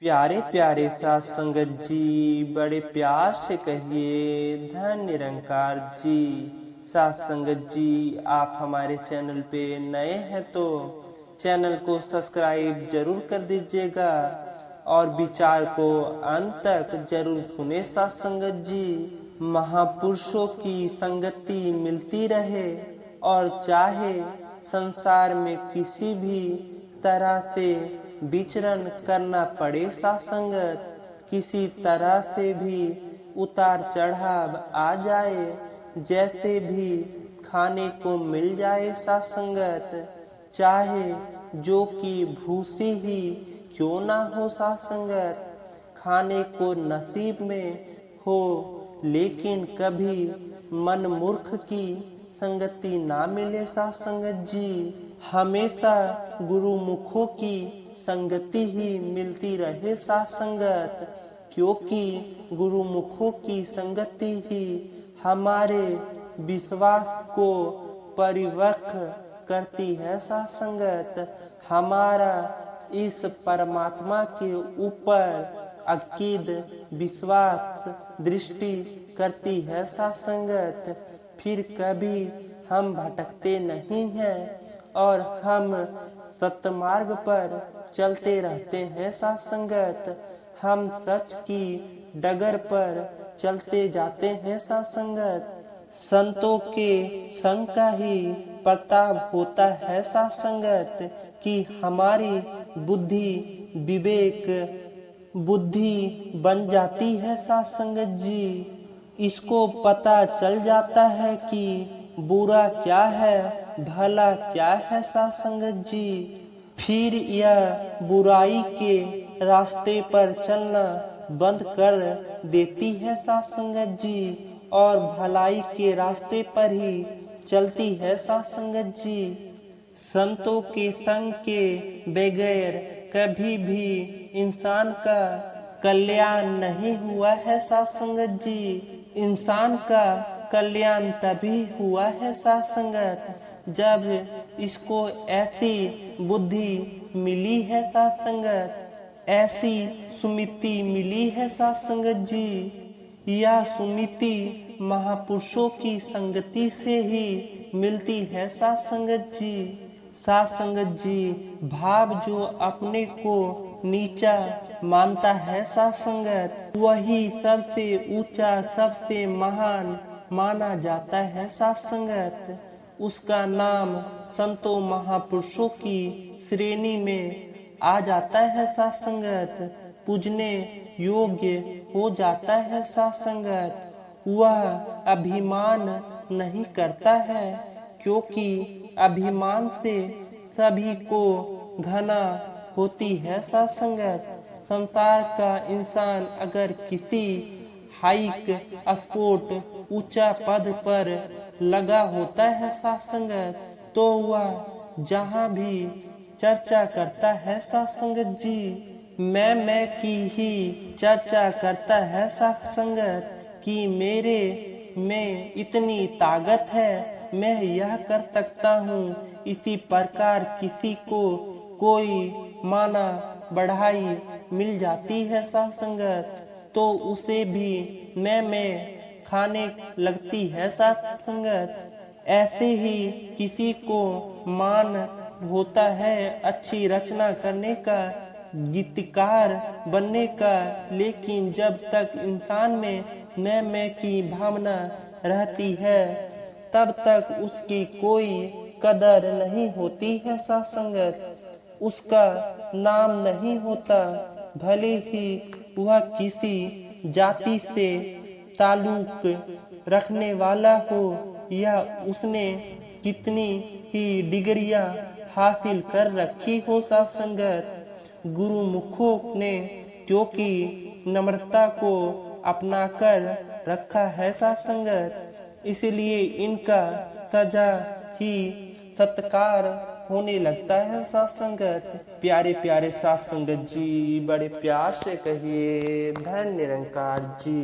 प्यारे प्यारे साथ संगत जी, बड़े प्यार से कहिए धन निरंकार जी। साथ संगत जी, आप हमारे चैनल पे नए हैं तो चैनल को सब्सक्राइब जरूर कर दीजिएगा और विचार को अंत तक जरूर सुने। साथ संगत जी, महापुरुषों की संगति मिलती रहे और चाहे संसार में किसी भी तरह से विचरण करना पड़े, साथ संगत किसी तरह से भी उतार चढ़ाव आ जाए, जैसे भी खाने को मिल जाए, साथ संगत चाहे जो कि भूसी ही क्यों ना हो, साथ संगत खाने को नसीब में हो, लेकिन कभी मन मूर्ख की संगति ना मिले। साथ संगत जी, हमेशा गुरु मुखों की संगति ही मिलती रहे। साथ संगत क्योंकि गुरु मुखों की संगति ही हमारे विश्वास को परिपक्व करती है। साथ संगत हमारा इस परमात्मा के ऊपर अकीद विश्वास दृष्टि करती है। साथ संगत फिर कभी हम भटकते नहीं हैं और हम सत्मार्ग पर चलते रहते हैं। साथ संगत हम सच की डगर पर चलते जाते हैं। साथ संगत संतों के संग का ही प्रताप होता है। साथ संगत कि हमारी बुद्धि बन जाती है। साथ संगत जी, इसको पता चल जाता है कि बुरा क्या है भला क्या है। साथ संगत जी, फिर यह बुराई के रास्ते पर चलना बंद कर देती है। साथ संगत जी, और भलाई के रास्ते पर ही चलती है। साथ संगत जी, संतों के संग के बगैर कभी भी इंसान का कल्याण नहीं हुआ है। साथ संगत जी, इंसान का कल्याण तभी हुआ है। साथ संगत जब इसको ऐसी बुद्धि मिली है। साथ संगत ऐसी सुमिति मिली है। साथ संगत जी, यह सुमिति महापुरुषों की संगति से ही मिलती है। साथ संगत जी, साथ संगत जी, भाव जो अपने को नीचा मानता है, साथ संगत वही सबसे ऊंचा सबसे महान माना जाता है। साथ संगत उसका नाम संतों महापुरुषों की श्रेणी में आ जाता है। साथ संगत पूजने योग्य हो जाता है। साथ संगत वह अभिमान नहीं करता है, क्योंकि अभिमान से सभी को घृणा होती है। साथ संगत संसार का इंसान अगर किसी हाइक स्पोर्ट ऊंचा पद पर लगा होता है, साथ संगत तो वह जहाँ भी चर्चा करता है, साथ संगत जी, मैं की ही चर्चा करता है। साथ संगत कि मेरे में इतनी ताकत है, मैं यह कर सकता हूँ। इसी प्रकार किसी को कोई माना बढ़ाई मिल जाती है, साथ संगत तो उसे भी मैं खाने लगती है। साथ संगत ऐसे ही किसी को मान होता है अच्छी रचना करने का, गीतकार बनने का, लेकिन जब तक इंसान में मैं की भावना रहती है तब तक उसकी कोई कदर नहीं होती है। साथ संगत उसका नाम नहीं होता, भले ही वह किसी जाति से ताल्लुक रखने वाला हो या उसने कितनी ही डिग्रियां हासिल कर रखी हो। साथ संगत गुरुमुखों ने क्योंकि नम्रता को अपनाकर रखा है, साथ संगत इसलिए इनका सजा ही सत्कार होने लगता है। साथ संगत प्यारे प्यारे साथ संगत जी, बड़े प्यार से कहिए धन निरंकार जी।